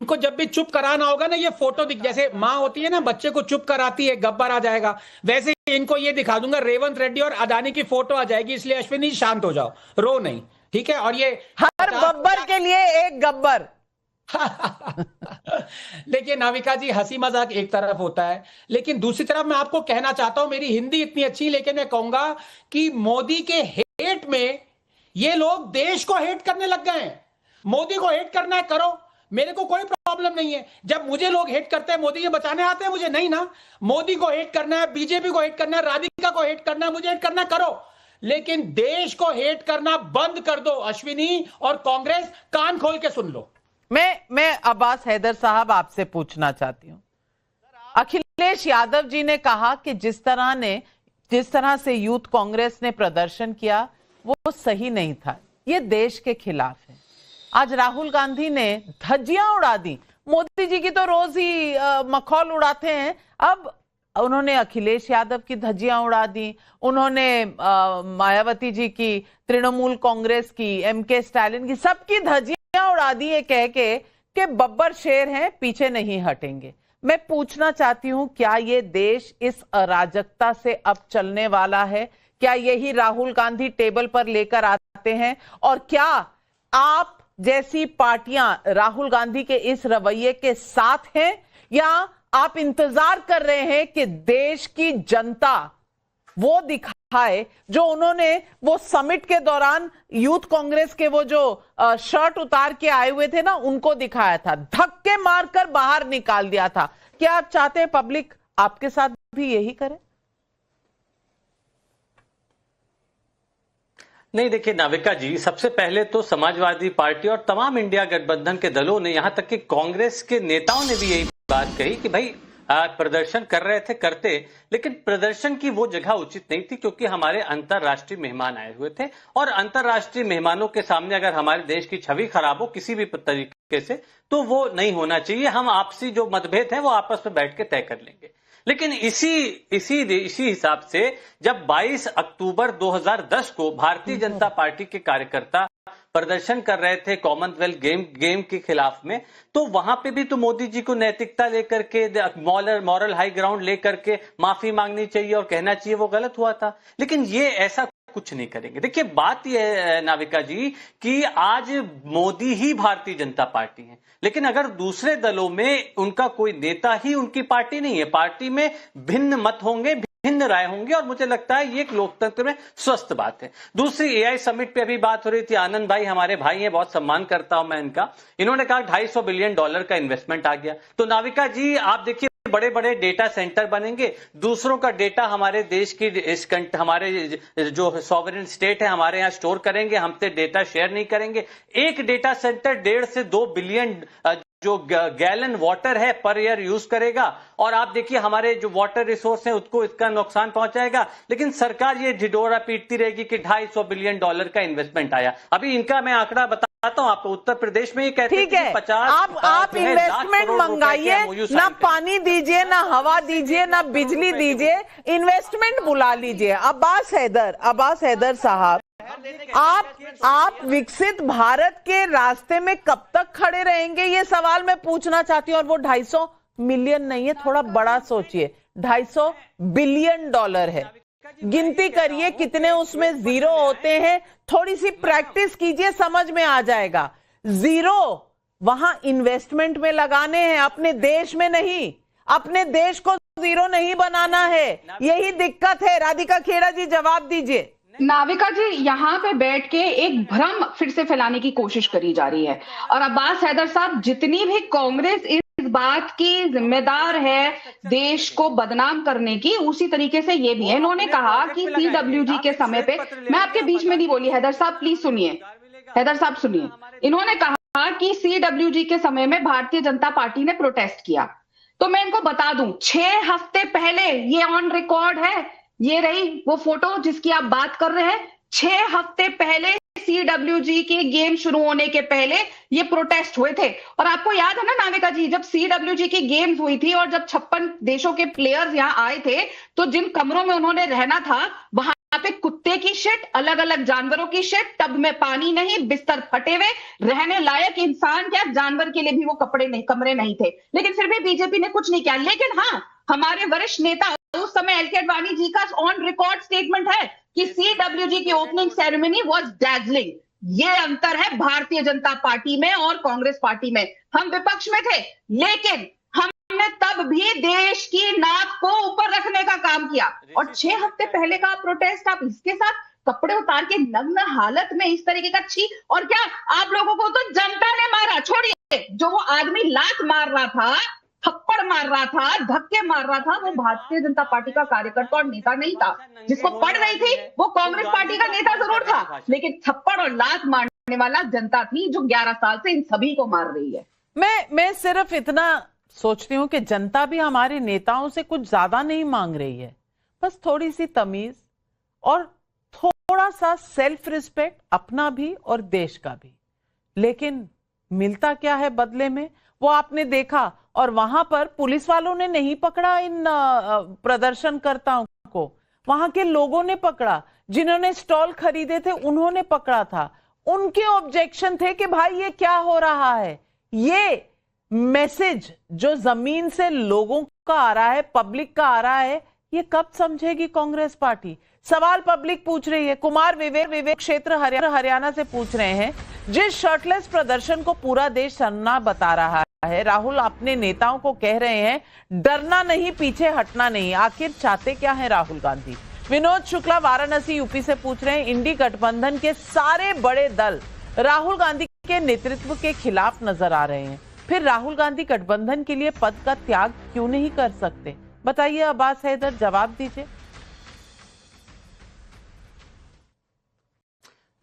इनको जब भी चुप कराना होगा ना, ये फोटो दिख, जैसे माँ होती है ना बच्चे को चुप कराती है गब्बर आ जाएगा, वैसे इनको ये दिखा दूंगा, रेवंत रेड्डी और अदानी की फोटो आ जाएगी, इसलिए अश्विनी शांत हो जाओ, रो नहीं, ठीक है। और ये हर बब्बर के लिए एक गब्बर। देखिए नाविका जी, हंसी मजाक एक तरफ होता है, लेकिन दूसरी तरफ मैं आपको कहना चाहता हूं, मेरी हिंदी इतनी अच्छी, लेकिन मैं कहूंगा कि मोदी के हेट में ये लोग देश को हेट करने लग गए हैं। मोदी को हेट करना है करो, मेरे को कोई प्रॉब्लम नहीं है। जब मुझे लोग हेट करते हैं, मोदी जी बचाने आते हैं मुझे, नहीं ना। मोदी को हेट करना है, बीजेपी को हेट करना है, राधिका को हेट करना है, मुझे हेट करना करो, लेकिन देश को हेट करना बंद कर दो। अश्विनी और कांग्रेस, कान खोल के सुन लो। मैं अब्बास हैदर साहब आपसे पूछना चाहती हूं, अखिलेश यादव जी ने कहा कि जिस तरह से यूथ कांग्रेस ने प्रदर्शन किया वो सही नहीं था, ये देश के खिलाफ है। आज राहुल गांधी ने धज्जियां उड़ा दी, मोदी जी की तो रोज ही मखौल उड़ाते हैं, अब उन्होंने अखिलेश यादव की धज्जियां उड़ा दी, उन्होंने मायावती जी की, तृणमूल कांग्रेस की, एमके स्टालिन की, सबकी धज्जियां उड़ा दी है कह के कि बब्बर शेर हैं, पीछे नहीं हटेंगे। मैं पूछना चाहती हूं, क्या ये देश इस अराजकता से अब चलने वाला है? क्या यही राहुल गांधी टेबल पर लेकर आते हैं? और क्या आप जैसी पार्टियां राहुल गांधी के इस रवैये के साथ हैं, या आप इंतजार कर रहे हैं कि देश की जनता वो दिखाए जो उन्होंने वो समिट के दौरान यूथ कांग्रेस के वो जो शर्ट उतार के आए हुए थे ना, उनको दिखाया था, धक्के मारकर बाहर निकाल दिया था? क्या आप चाहते हैं पब्लिक आपके साथ भी यही करे? नहीं, देखिए नाविका जी, सबसे पहले तो समाजवादी पार्टी और तमाम इंडिया गठबंधन के दलों ने, यहां तक कि कांग्रेस के नेताओं ने भी यही बात कही कि भाई प्रदर्शन कर रहे थे करते, लेकिन प्रदर्शन की वो जगह उचित नहीं थी, क्योंकि हमारे अंतरराष्ट्रीय मेहमान आए हुए थे, और अंतरराष्ट्रीय मेहमानों के सामने अगर हमारे देश की छवि खराब हो किसी भी तरीके से, तो वो नहीं होना चाहिए। हम आपसी जो मतभेद हैं वो आपस में बैठ के तय कर लेंगे। लेकिन इसी हिसाब से जब 22 अक्टूबर 2010 को भारतीय जनता पार्टी के कार्यकर्ता प्रदर्शन कर रहे थे कॉमनवेल्थ गेम के खिलाफ में, तो वहां पे भी तो मोदी जी को नैतिकता लेकर के, मॉरल हाई ग्राउंड लेकर के माफी मांगनी चाहिए और कहना चाहिए वो गलत हुआ था, लेकिन ये ऐसा कुछ नहीं करेंगे। देखिए बात यह है नाविका जी कि आज मोदी ही भारतीय जनता पार्टी है, लेकिन अगर दूसरे दलों में उनका कोई नेता ही उनकी पार्टी नहीं है, पार्टी में भिन्न मत होंगे, भिन्न राय होंगे, और मुझे लगता है ये एक लोकतंत्र में स्वस्थ बात है। दूसरी, एआई समिट पे अभी बात हो रही थी, आनंद भाई हमारे भाई हैं, बहुत सम्मान करता हूं मैं इनका, इन्होंने कहा $250 बिलियन का इन्वेस्टमेंट आ गया। तो नाविका जी आप देखिए, बड़े बड़े डेटा सेंटर बनेंगे, दूसरों का डेटा हमारे देश की हमारे जो सॉवरेन स्टेट है हमारे यहाँ स्टोर करेंगे, हमसे डेटा शेयर नहीं करेंगे। एक डेटा सेंटर 1.5 से 2 बिलियन जो गैलन वाटर है पर ईयर यूज करेगा, और आप देखिए हमारे जो वाटर रिसोर्स है उसको इसका नुकसान पहुंचाएगा, लेकिन सरकार ये ढिढोरा पीटती रहेगी कि $250 बिलियन का इन्वेस्टमेंट आया। अभी इनका मैं आंकड़ा बताता हूं आपको, उत्तर प्रदेश में ये कहते हैं कि 50 आप इन्वेस्टमेंट मंगाइए, ना पानी दीजिए, ना हवा दीजिए, ना बिजली दीजिए, इन्वेस्टमेंट बुला लीजिए। अब्बास हैदर साहब, आप विकसित भारत के रास्ते में कब तक खड़े रहेंगे, ये सवाल मैं पूछना चाहती हूं। और वो 250 मिलियन नहीं है, थोड़ा बड़ा सोचिए, $250 बिलियन है। गिनती करिए कितने उसमें जीरो होते हैं, थोड़ी सी प्रैक्टिस कीजिए, समझ में आ जाएगा। जीरो वहां इन्वेस्टमेंट में लगाने हैं, अपने देश में नहीं। अपने देश को जीरो नहीं बनाना है, यही दिक्कत है। राधिका खेड़ा जी जवाब दीजिए। नाविका जी, यहाँ पे बैठ के एक भ्रम फिर से फैलाने की कोशिश करी जा रही है, और अब्बास हैदर साहब, जितनी भी कांग्रेस इस बात की जिम्मेदार है देश को बदनाम करने की, उसी तरीके से ये भी है। इन्होंने कहा कि CWG के समय पे, मैं आपके बीच में नहीं बोली, हैदर साहब प्लीज सुनिए, हैदर साहब सुनिए। इन्होंने कहा कि CWG के समय में भारतीय जनता पार्टी ने प्रोटेस्ट किया, तो मैं इनको बता दूं 6 हफ्ते पहले, ये ऑन रिकॉर्ड है, ये रही वो फोटो जिसकी आप बात कर रहे हैं, 6 हफ्ते पहले CWG के गेम शुरू होने के पहले ये प्रोटेस्ट हुए थे। और आपको याद है ना नाविका जी, जब CWG की गेम्स हुई थी और जब 56 देशों के प्लेयर्स यहाँ आए थे, तो जिन कमरों में उन्होंने रहना था वहां पे कुत्ते कुत्ते की शिट, अलग अलग जानवरों की शिट, टब में पानी नहीं, बिस्तर फटे हुए, रहने लायक इंसान क्या जानवर के लिए भी वो कमरे नहीं थे। लेकिन फिर भी बीजेपी ने कुछ नहीं किया। लेकिन हाँ, हमारे वरिष्ठ नेता उस समय एल के अडवाणी जी का ऑन रिकॉर्ड स्टेटमेंट है कि सीडब्ल्यूजी की ओपनिंग सेरेमनी वाज डैज़लिंग। ये अंतर है भारतीय जनता पार्टी में और कांग्रेस पार्टी में। हम विपक्ष में थे, लेकिन हमने तब भी देश की नाक को ऊपर रखने का काम किया। और 6 हफ्ते पहले का प्रोटेस्ट, आप इसके साथ कपड़े उतार के नग्न हालत में इस तरीके का छी। और क्या आप लोगों को तो जनता ने मारा, छोड़िए, जो वो आदमी लात मार रहा था, थप्पड़ मार रहा था, धक्के मार रहा था, वो भारतीय जनता पार्टी का कार्यकर्ता और नेता नहीं था। जिसको पड़ रही थी वो कांग्रेस पार्टी का नेता जरूर था, लेकिन थप्पड़ और लात मारने वाला जनता थी, जो 11 साल से इन सभी को मार रही है। मैं सिर्फ इतना सोचती हूं कि जनता भी हमारे नेताओं से कुछ ज्यादा नहीं मांग रही है, बस थोड़ी सी तमीज और थोड़ा सा सेल्फ रिस्पेक्ट, अपना भी और देश का भी। लेकिन मिलता क्या है बदले में, वो आपने देखा। और वहां पर पुलिस वालों ने नहीं पकड़ा इन प्रदर्शनकर्ताओं को, वहां के लोगों ने पकड़ा, जिन्होंने स्टॉल खरीदे थे उन्होंने पकड़ा था। उनके ऑब्जेक्शन थे कि भाई ये क्या हो रहा है। ये मैसेज जो जमीन से लोगों का आ रहा है, पब्लिक का आ रहा है, ये कब समझेगी कांग्रेस पार्टी? सवाल पब्लिक पूछ रही है। कुमार विवेक क्षेत्र हरियाणा से पूछ रहे हैं, जिस शर्टलेस प्रदर्शन को पूरा देश सराहना बता रहा है, राहुल अपने नेताओं को कह रहे हैं डरना नहीं, पीछे हटना नहीं, आखिर चाहते क्या है राहुल गांधी? विनोद शुक्ला वाराणसी यूपी से पूछ रहे हैं, इंडी गठबंधन के सारे बड़े दल राहुल गांधी के नेतृत्व के खिलाफ नजर आ रहे हैं, फिर राहुल गांधी गठबंधन के लिए पद का त्याग क्यों नहीं कर सकते? बताइए अब्बास हैदर, जवाब दीजिए।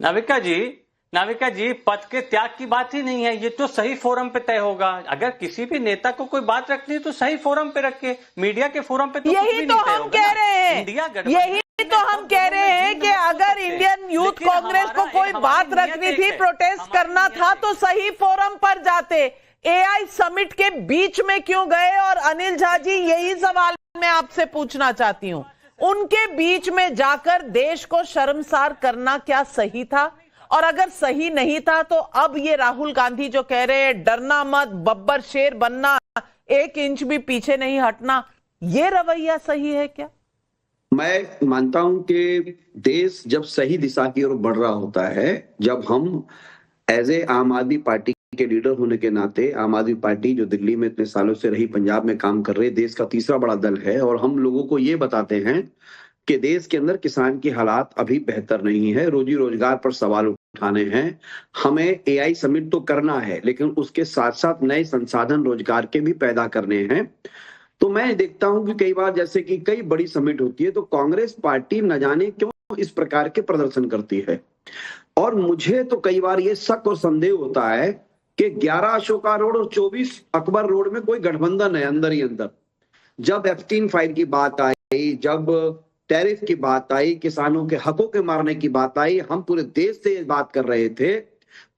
नाविका जी, पद के त्याग की बात ही नहीं है, ये तो सही फोरम पे तय होगा। अगर किसी भी नेता को कोई बात रखनी है तो सही फोरम पे रखे, मीडिया के फोरम पे तो यही तो हम कह रहे हैं, यही तो हम कह रहे हैं कि अगर इंडियन यूथ कांग्रेस को कोई बात रखनी थी, प्रोटेस्ट करना था, तो सही फोरम पर जाते। एआई समिट के बीच में क्यों गए? और अनिल झा जी, यही सवाल मैं आपसे पूछना चाहती हूं, उनके बीच में जाकर देश को शर्मसार करना क्या सही था? और अगर सही नहीं था तो अब ये राहुल गांधी जो कह रहे हैं डरना मत, बब्बर शेर बनना, 1 इंच भी पीछे नहीं हटना, ये रवैया सही है क्या? मैं मानता हूं कि देश जब सही दिशा की ओर बढ़ रहा होता है, जब हम एज ए आम आदमी पार्टी के लीडर होने के नाते, आम आदमी पार्टी जो दिल्ली में इतने सालों से रही, पंजाब में काम कर रहे, देश का तीसरा बड़ा दल है, और हम लोगों को ये बताते हैं कि देश के अंदर किसान की हालात अभी बेहतर नहीं है, रोजी रोजगार पर सवाल उठाने हैं, हमें एआई समिट तो करना है, लेकिन उसके साथ साथ नए संसाधन रोजगार के भी पैदा करने हैं। तो मैं देखता हूं कि कई बार जैसे कि कई बड़ी समिट होती है तो कांग्रेस पार्टी न जाने क्यों इस प्रकार के प्रदर्शन करती है। और मुझे तो कई बार ये शक और संदेह होता है कि 11 अशोका रोड और 24 अकबर रोड में कोई गठबंधन है अंदर ही अंदर। जब एप्स्टीन फाइल की बात आई, जब टैरिफ की बात आई, किसानों के हकों के मारने की बात आई, हम पूरे देश से बात कर रहे थे,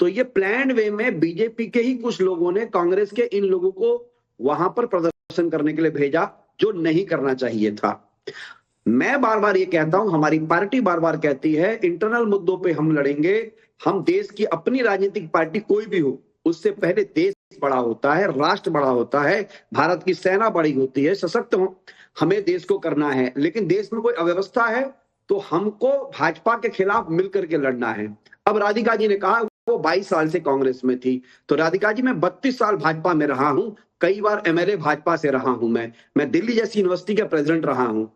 तो ये प्लान्ड वे में बीजेपी के ही कुछ लोगों ने कांग्रेस के इन लोगों को वहां पर प्रदर्शन करने के लिए भेजा, जो नहीं करना चाहिए था। मैं बार बार ये कहता हूं, हमारी पार्टी बार बार कहती है इंटरनल मुद्दों पे हम लड़ेंगे। हम देश की अपनी राजनीतिक पार्टी कोई भी हो, उससे पहले देश बड़ा होता है, राष्ट्र बड़ा होता है, भारत की सेना बड़ी होती है, सशक्त हो, हमें देश को करना है। लेकिन देश में कोई अव्यवस्था है तो हमको भाजपा के खिलाफ मिलकर के लड़ना है। अब राधिका जी ने कहा वो 22 साल से कांग्रेस में थी, तो राधिका जी मैं 32 साल भाजपा में रहा हूं, कई बार एमएलए भाजपा से रहा हूं, मैं दिल्ली जैसी यूनिवर्सिटी का प्रेसिडेंट रहा हूं।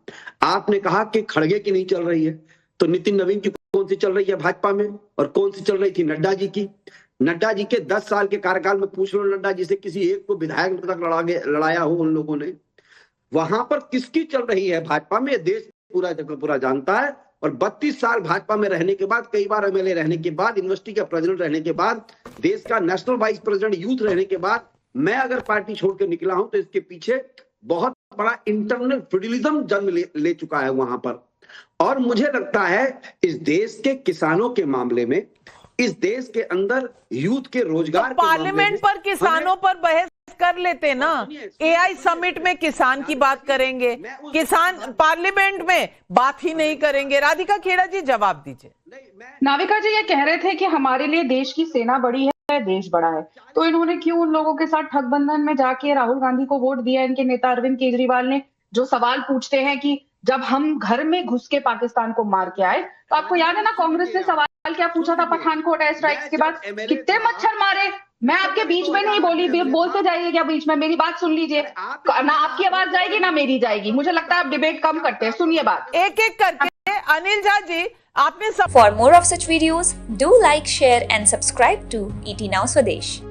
आपने कहा कि खड़गे की नहीं चल रही है, तो नितिन नवीन की कौन सी चल रही है भाजपा में, और कौन सी चल रही थी नड्डा जी की? नड्डा जी के 10 साल के कार्यकाल में पूछ लो, नड्डा जी से किसी एक को विधायक तक लड़ाया हो उन लोगों ने? वहां पर किसकी चल रही है भाजपा में, देश पूरा जानता है। और 32 साल भाजपा में रहने के बाद, कई बार एमएलए रहने के बाद, यूनिवर्सिटी का प्रेसिडेंट रहने के बाद, देश का नेशनल वाइस प्रेसिडेंट यूथ रहने के बाद, मैं अगर पार्टी छोड़कर निकला हूं तो इसके पीछे बहुत बड़ा इंटरनल फेडरलिज्म जन्म ले चुका है वहां पर। और मुझे लगता है इस देश के किसानों के मामले में, इस देश के अंदर यूथ के रोजगार तो पार्लियामेंट पर किसानों पर बहस कर लेते ना। AI समिट में किसान की बात करेंगे, किसान पार्लियामेंट में बात ही नहीं करेंगे। राधिका खेड़ा जी जवाब दीजिए। नाविका जी ये कह रहे थे कि हमारे लिए देश की सेना बड़ी है, देश बड़ा है, तो इन्होंने क्यों उन लोगों के साथ ठगबंधन में जाके राहुल गांधी को वोट दिया? इनके नेता अरविंद केजरीवाल ने जो सवाल पूछते हैं कि जब हम घर में घुस के पाकिस्तान को मार के आए, तो आपको याद है ना कांग्रेस ने सवाल क्या पूछा था पठानकोट एयर स्ट्राइक्स के बाद? कितने मच्छर मारे? मैं आपके बीच में नहीं बोली, बोलते जाइए क्या बीच में? मेरी बात सुन लीजिए, ना आपकी आवाज जाएगी ना मेरी जाएगी। मुझे लगता है आप डिबेट कम करते हैं, सुनिए बात एक एक करके। अनिल झा जी आपने For more of such videos, do like, share and subscribe to ET Now Swadesh.